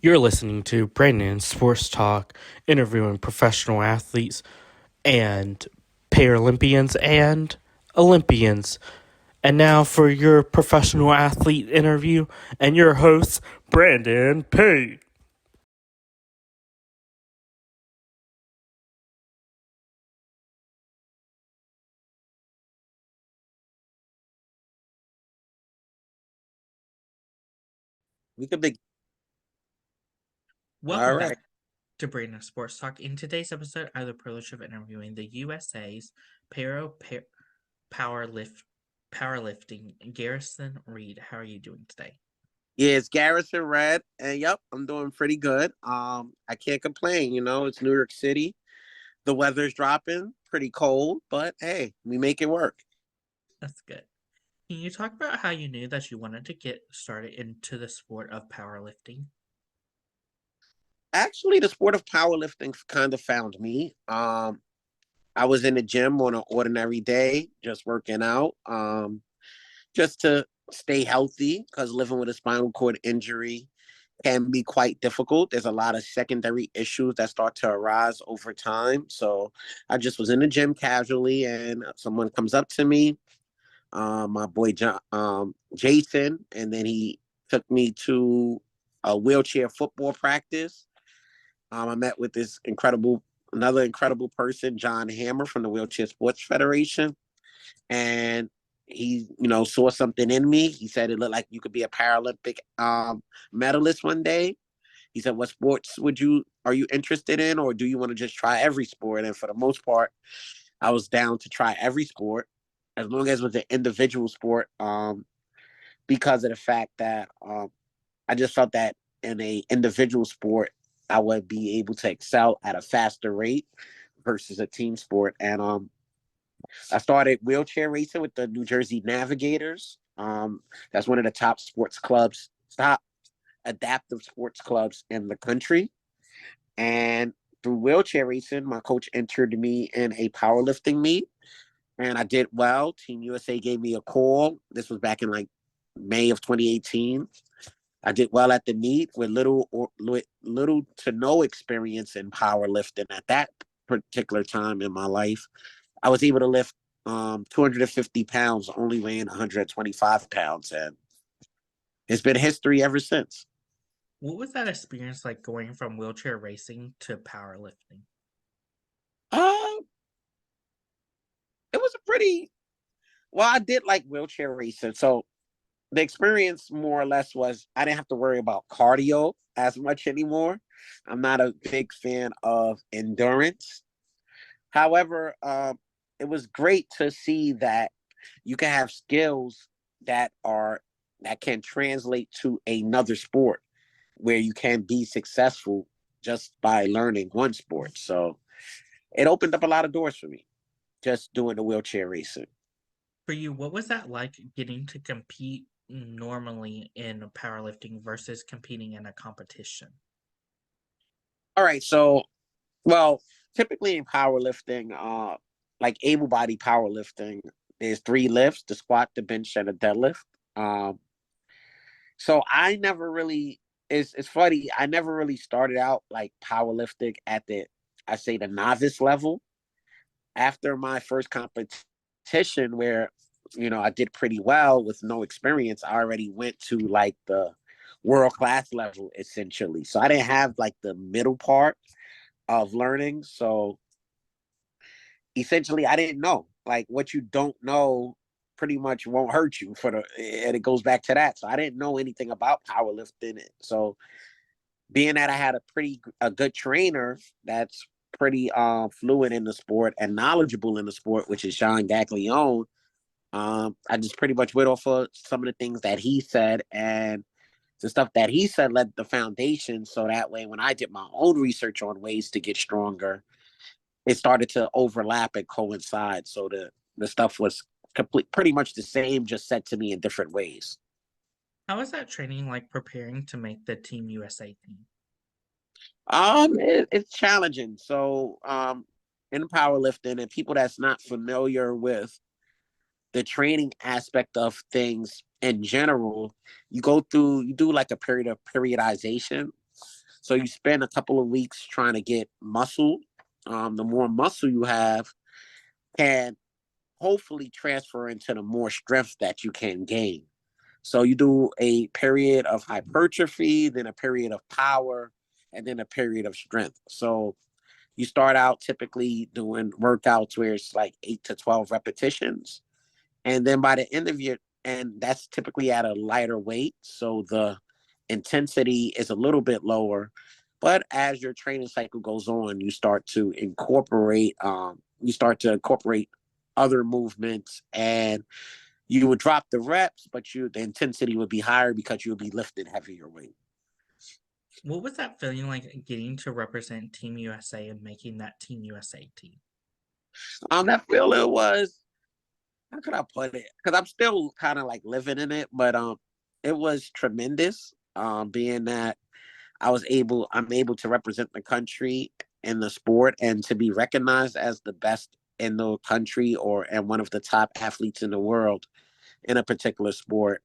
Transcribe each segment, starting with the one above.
You're listening to Brandon Sports Talk, interviewing professional athletes and Paralympians and Olympians. And now for your professional athlete interview and your host, Brandon P. We could be all Welcome right. back to Brandon Sports Talk. In today's episode, I have the privilege of interviewing the USA's powerlift powerlifting Garrison Reed. How are you doing today? Yeah, it's Garrison Redd, and yep, I'm doing pretty good. I can't complain. It's New York City. The weather's dropping, pretty cold, but hey, we make it work. That's good. Can you talk about how you knew that you wanted to get started into the sport of powerlifting? Actually, the sport of powerlifting kind of found me. I was in the gym on an ordinary day, just working out, just to stay healthy because living with a spinal cord injury can be quite difficult. There's a lot of secondary issues that start to arise over time. So I just was in the gym casually, and someone comes up to me, my boy John, Jason, and then he took me to a wheelchair football practice. I met with another incredible person, John Hammer from the Wheelchair Sports Federation, and he, saw something in me. He said it looked like you could be a Paralympic medalist one day. He said, "What sports are you interested in, or do you want to just try every sport?" And for the most part, I was down to try every sport as long as it was an individual sport. Because of the fact that I just felt that in a individual sport, I would be able to excel at a faster rate versus a team sport. And I started wheelchair racing with the New Jersey Navigators. That's one of the top adaptive sports clubs in the country. And through wheelchair racing, my coach entered me in a powerlifting meet, and I did well. Team USA gave me a call. This was back in like May of 2018. I did well at the meet with little to no experience in powerlifting at that particular time in my life. I was able to lift 250 pounds, only weighing 125 pounds, and it's been history ever since. What was that experience like going from wheelchair racing to powerlifting? Uh, it was a pretty well. I did like wheelchair racing, so the experience more or less was I didn't have to worry about cardio as much anymore. I'm not a big fan of endurance. However, it was great to see that you can have skills that are that can translate to another sport where you can be successful just by learning one sport. So it opened up a lot of doors for me just doing the wheelchair racing. For you, what was that like getting to compete normally in powerlifting versus competing in a competition? All right, so well, typically in powerlifting, like able body powerlifting, there's three lifts: the squat, the bench, and the deadlift. Um, so I never really it's funny, I never really started out like powerlifting at I say the novice level. After my first competition where I did pretty well with no experience, I already went to like the world class level essentially. So I didn't have like the middle part of learning. So essentially I didn't know. Like what you don't know pretty much won't hurt you and it goes back to that. So I didn't know anything about powerlifting. So being that I had a good trainer that's pretty fluid in the sport and knowledgeable in the sport, which is Sean Gaglione, I just pretty much went off of some of the things that he said, and the stuff that he said led the foundation. So that way, when I did my own research on ways to get stronger, it started to overlap and coincide. So the stuff was pretty much the same, just said to me in different ways. How was that training like preparing to make the Team USA team? It's challenging. So, in powerlifting, and people that's not familiar with the training aspect of things in general, you do like a period of periodization. So you spend a couple of weeks trying to get muscle. The more muscle you have can hopefully transfer into the more strength that you can gain. So you do a period of hypertrophy, then a period of power, and then a period of strength. So you start out typically doing workouts where it's like 8 to 12 repetitions. And then by the end of your, and that's typically at a lighter weight. So the intensity is a little bit lower. But as your training cycle goes on, you start to incorporate other movements, and you would drop the reps, but the intensity would be higher because you'll be lifting heavier weight. What was that feeling like getting to represent Team USA and making that Team USA team? That feeling was, how could I put it? Because I'm still kind of like living in it, but it was tremendous. Being that I'm able to represent the country in the sport and to be recognized as the best in the country and one of the top athletes in the world in a particular sport.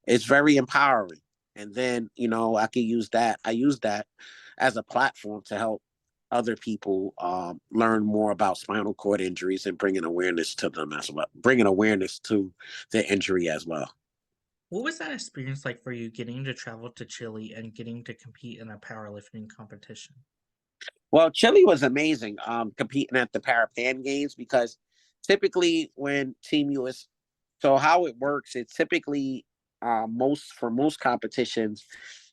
It's very empowering. And then, I use that as a platform to help other people learn more about spinal cord injuries and bringing awareness to them as well, bringing awareness to the injury as well. What was that experience like for you getting to travel to Chile and getting to compete in a powerlifting competition? Well, Chile was amazing competing at the Parapan Games because typically when Team US, so how it works, it's typically most competitions,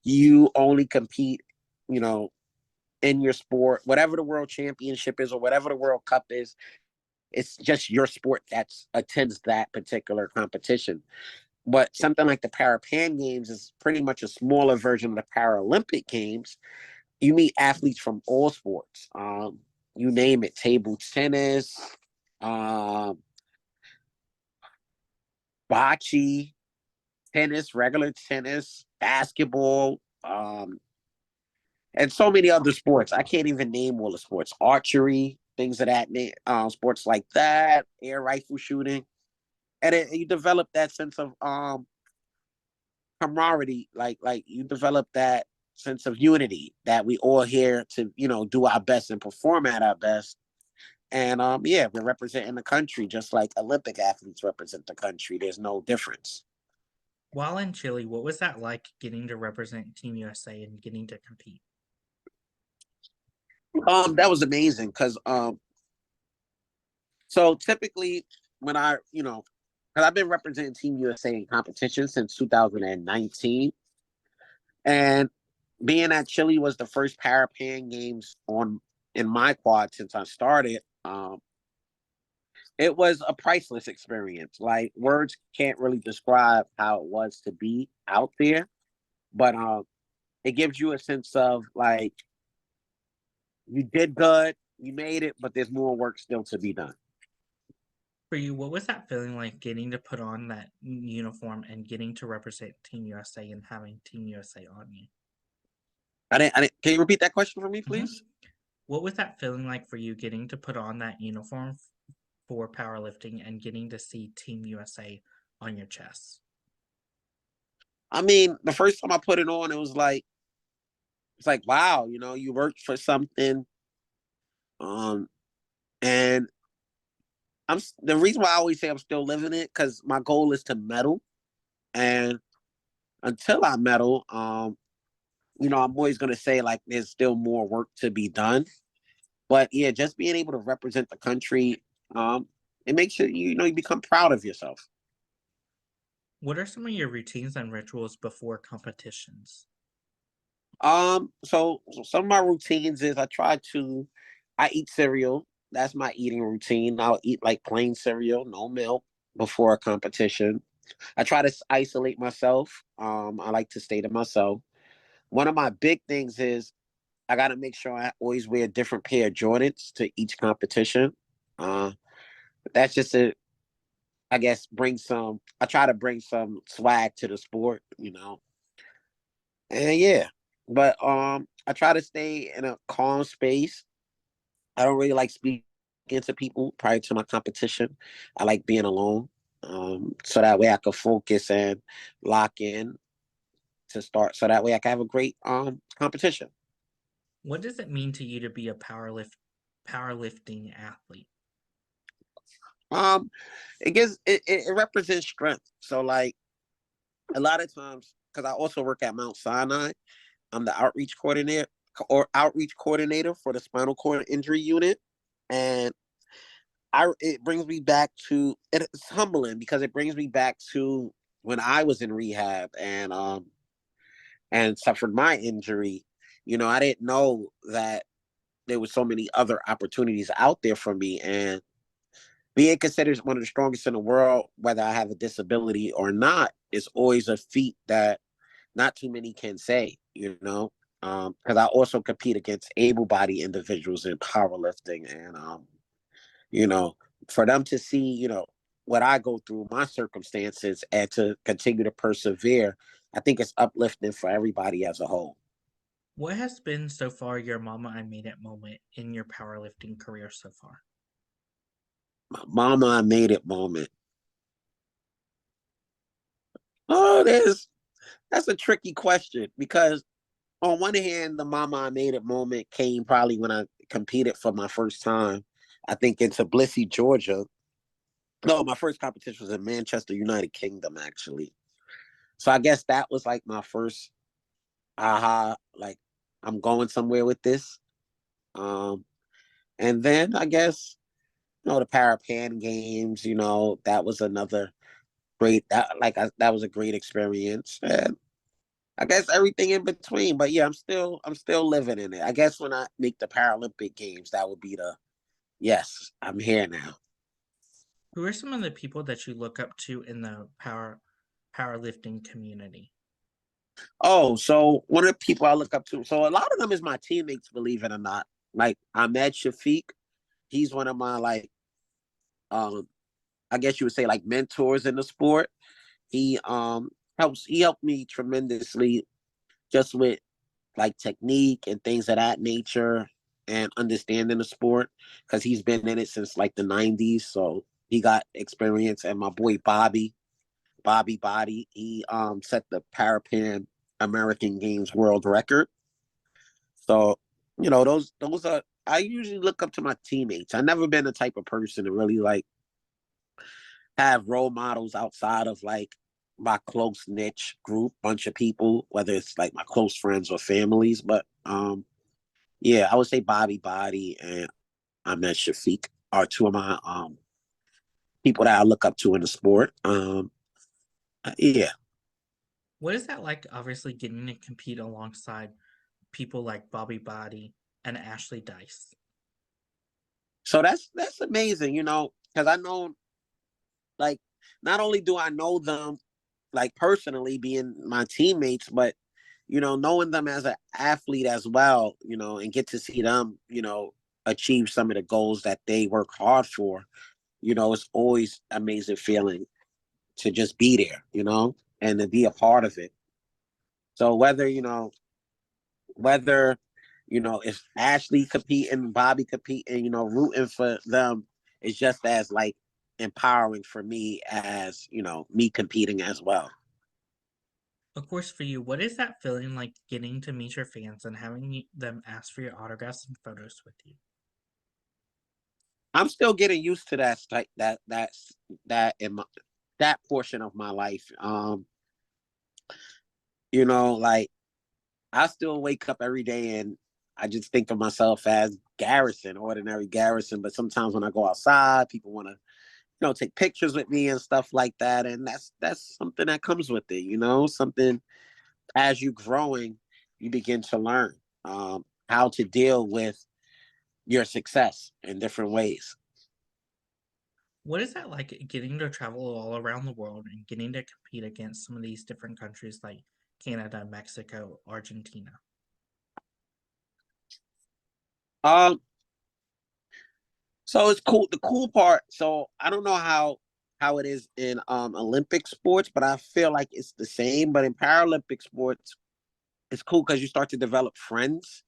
you only compete, you know, in your sport, whatever the world championship is or whatever the World Cup is, it's just your sport that attends that particular competition. But something like the Parapan Games is pretty much a smaller version of the Paralympic Games. You meet athletes from all sports. You name it, table tennis, um, bocce, tennis, regular tennis, basketball, and so many other sports. I can't even name all the sports. Archery, things of that name, sports like that, air rifle shooting, and you develop that sense of camaraderie. Like you develop that sense of unity that we all here to do our best and perform at our best. And yeah, we're representing the country just like Olympic athletes represent the country. There's no difference. While in Chile, what was that like getting to represent Team USA and getting to compete? That was amazing because so typically when because I've been representing Team USA in competition since 2019, and being at Chile was the first Parapan Games in my quad since I started. It was a priceless experience. Like words can't really describe how it was to be out there, but it gives you a sense of like you did good, you made it, but there's more work still to be done. For you, what was that feeling like getting to put on that uniform and getting to represent Team USA and having Team USA on you? I didn't. Can you repeat that question for me, Mhm. please? What was that feeling like for you getting to put on that uniform for powerlifting and getting to see Team USA on your chest? I mean, the first time I put it on, it's like wow, you worked for something, um, and the reason why I always say I'm still living it because my goal is to medal, and until I medal, I'm always gonna say like there's still more work to be done. But yeah, just being able to represent the country, it makes you become proud of yourself. What are some of your routines and rituals before competitions? So some of my routines is I eat cereal. That's my eating routine. I'll eat like plain cereal, no milk before a competition. I try to isolate myself. I like to stay to myself. One of my big things is I got to make sure I always wear a different pair of Jordans to each competition. Uh, that's just I guess, I try to bring some swag to the sport. And yeah, but I try to stay in a calm space. I don't really like speaking to people prior to my competition. I like being alone, so that way I can focus and lock in to start, so that way I can have a great competition. What does it mean to you to be a powerlifting athlete? Um, it represents strength. So like a lot of times, because I also work at Mount Sinai, I'm the outreach coordinator for the spinal cord injury unit, and it brings me back to it's humbling because it brings me back to when I was in rehab and suffered my injury. I didn't know that there was so many other opportunities out there for me, and being considered one of the strongest in the world, whether I have a disability or not, is always a feat that not too many can say, because I also compete against able-bodied individuals in powerlifting, and you know, for them to see, what I go through, my circumstances, and to continue to persevere, I think it's uplifting for everybody as a whole. What has been so far your mama I made it moment in your powerlifting career so far? My mama, I made it moment. Oh, that's a tricky question because on one hand, the mama I made it moment came probably when I competed for my first time, I think in Tbilisi, Georgia. No, my first competition was in Manchester, United Kingdom, actually. So I guess that was like my first aha, like I'm going somewhere with this. Um, and then I guess, the Parapan Games, that was another that was a great experience. And I guess everything in between. But yeah, I'm still living in it. I guess when I make the Paralympic Games, that would be yes, I'm here now. Who are some of the people that you look up to in the powerlifting community? Oh, so one of the people I look up to, so a lot of them is my teammates, believe it or not. Like Ahmed Shafiq, he's one of my um I guess you would say like mentors in the sport. He helped me tremendously just with like technique and things of that nature and understanding the sport because he's been in it since like the 90s. So he got experience. And my boy Bobby Body, he set the Parapan American Games world record. So, those are I usually look up to my teammates. I've never been the type of person to really like have role models outside of like my close niche group, bunch of people, whether it's like my close friends or families. But yeah, I would say Bobby Body and Ahmed Shafiq are two of my people that I look up to in the sport. Yeah. What is that like, obviously, getting to compete alongside people like Bobby Body and Ashley Dice? So that's amazing, because I know like not only do I know them like personally being my teammates, but knowing them as an athlete as well, and get to see them, achieve some of the goals that they work hard for, it's always amazing feeling to just be there, and to be a part of it. So whether if Ashley competing, Bobby competing, rooting for them is just as like empowering for me as me competing as well. Of course, for you, what is that feeling like getting to meet your fans and having them ask for your autographs and photos with you? I'm still getting used to that in that portion of my life. Like I still wake up every day and I just think of myself as Garrison, ordinary Garrison. But sometimes when I go outside, people want to, take pictures with me and stuff like that. And that's something that comes with it, something as you growing, you begin to learn how to deal with your success in different ways. What is that like getting to travel all around the world and getting to compete against some of these different countries like Canada, Mexico, Argentina? Um, so it's cool. The cool part. So I don't know how it is in Olympic sports, but I feel like it's the same. But in Paralympic sports, it's cool because you start to develop friends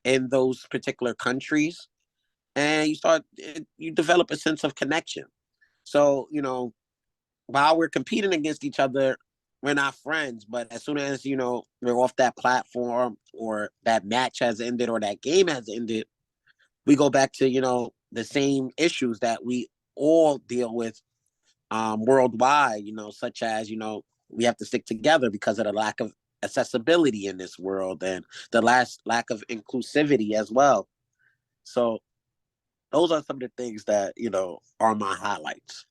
in those particular countries, and you develop a sense of connection. So while we're competing against each other, we're not friends, but as soon as, we're off that platform or that match has ended or that game has ended, we go back to, the same issues that we all deal with worldwide, such as, we have to stick together because of the lack of accessibility in this world and the last lack of inclusivity as well. So those are some of the things that, are my highlights.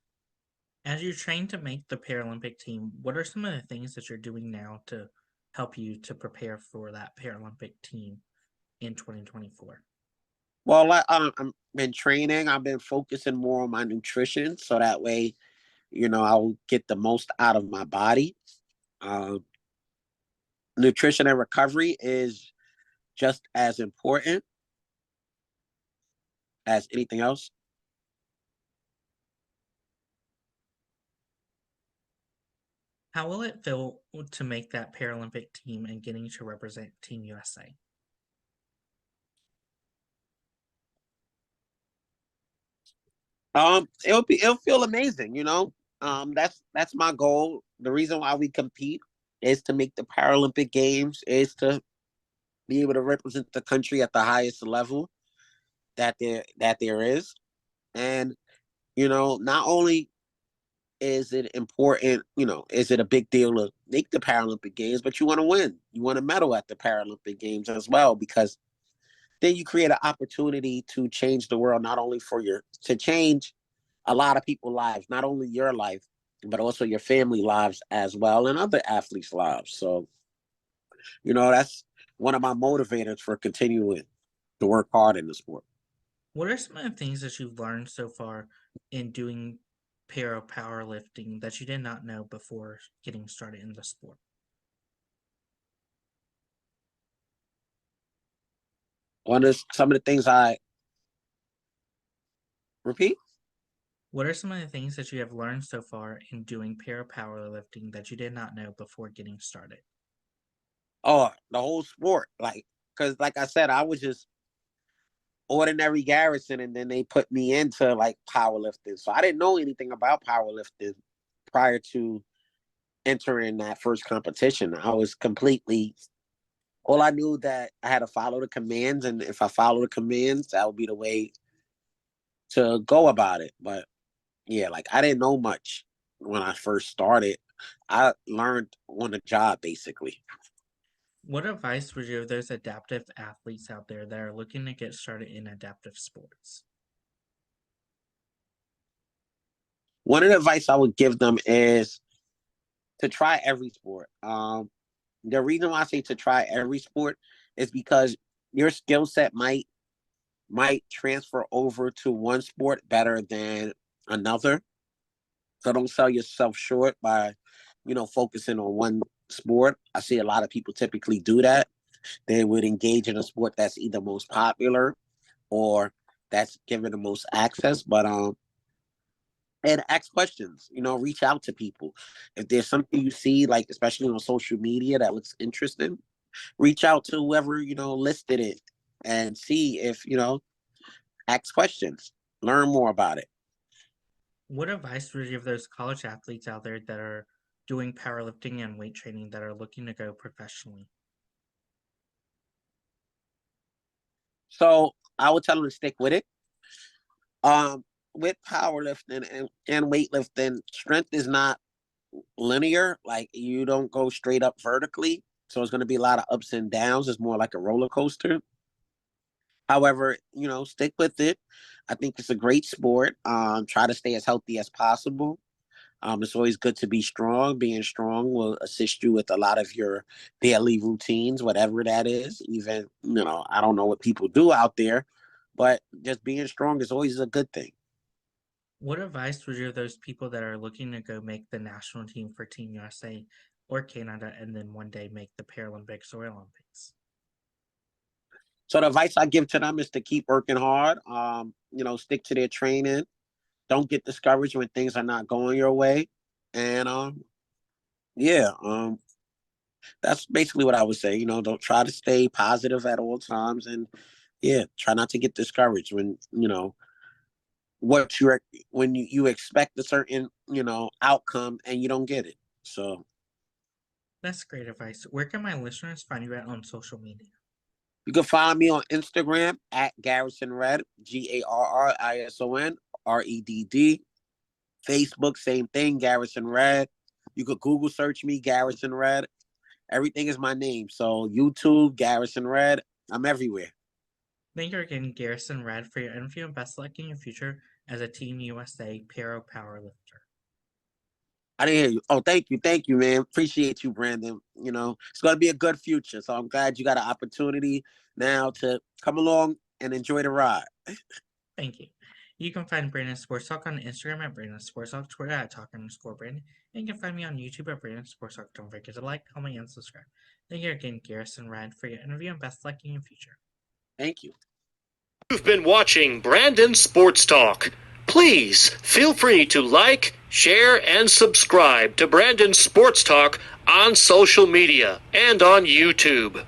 As you train to make the Paralympic team, what are some of the things that you're doing now to help you to prepare for that Paralympic team in 2024? Well, I've been training. I've been focusing more on my nutrition so that way, I'll get the most out of my body. Um, Nutrition and recovery is just as important as anything else. How will it feel to make that Paralympic team and getting to represent Team USA? It'll feel amazing. That's my goal. The reason why we compete is to make the Paralympic Games, is to be able to represent the country at the highest level that there is. And not only is it important, is it a big deal to make the Paralympic Games, but you want to win. You want a medal at the Paralympic Games as well, because then you create an opportunity to change the world, not only to change a lot of people's lives, not only your life, but also your family lives as well and other athletes' lives. So, that's one of my motivators for continuing to work hard in the sport. What are some of the things that you've learned so far in doing powerlifting that you did not know before getting started in the sport? Some of the things I repeat. What are some of the things that you have learned so far in doing powerlifting that you did not know before getting started? Oh, the whole sport, because like I said, I was just ordinary Garrison, and then they put me into like powerlifting. So I didn't know anything about powerlifting prior to entering that first competition. I was completely all I knew that I had to follow the commands, and if I follow the commands, that would be the way to go about it. But yeah, like I didn't know much when I first started. I learned on the job basically. What advice would you give those adaptive athletes out there that are looking to get started in adaptive sports? One of the advice I would give them is to try every sport. The reason why I say to try every sport is because your skill set might transfer over to one sport better than another. So don't sell yourself short by, focusing on one sport. I see a lot of people typically do that. They would engage in a sport that's either most popular or that's given the most access. But and ask questions, reach out to people. If there's something you see, like especially on social media that looks interesting, reach out to whoever, listed it and see if, ask questions, learn more about it. What advice would you give those college athletes out there that are doing powerlifting and weight training that are looking to go professionally? So I would tell them to stick with it. Um, with powerlifting and weightlifting, strength is not linear. Like you don't go straight up vertically. So it's going to be a lot of ups and downs. It's more like a roller coaster. However, stick with it. I think it's a great sport. Try to stay as healthy as possible. It's always good to be strong. Being strong will assist you with a lot of your daily routines, whatever that is. Even, I don't know what people do out there, but just being strong is always a good thing. What advice would you give those people that are looking to go make the national team for Team USA or Canada and then one day make the Paralympics or Olympics? So the advice I give to them is to keep working hard. Stick to their training. Don't get discouraged when things are not going your way. And yeah, that's basically what I would say. Don't try to stay positive at all times, and yeah, try not to get discouraged when what you're when you expect a certain outcome and you don't get it. So That's great advice. Where can my listeners find you at on social media? You can find me on Instagram at Garrison Redd, GarrisonRedd. Facebook, same thing, Garrison Redd. You could Google search me, Garrison Redd. Everything is my name. So YouTube, Garrison Redd. I'm everywhere. Thank you again, Garrison Redd, for your interview and best luck in your future as a Team USA Para Powerlifter. I didn't hear you. Oh, thank you, man. Appreciate you, Brandon. You know, it's going to be a good future. So I'm glad you got an opportunity now to come along and enjoy the ride. Thank you. You can find Brandon Sports Talk on Instagram at Brandon Sports Talk, Twitter at Talk_Brandon, and you can find me on YouTube at Brandon Sports Talk. Don't forget to like, comment, and subscribe. Thank you again, Garrison Redd, for your interview and best luck in your future. Thank you. You've been watching Brandon Sports Talk. Please feel free to like, share, and subscribe to Brandon Sports Talk on social media and on YouTube.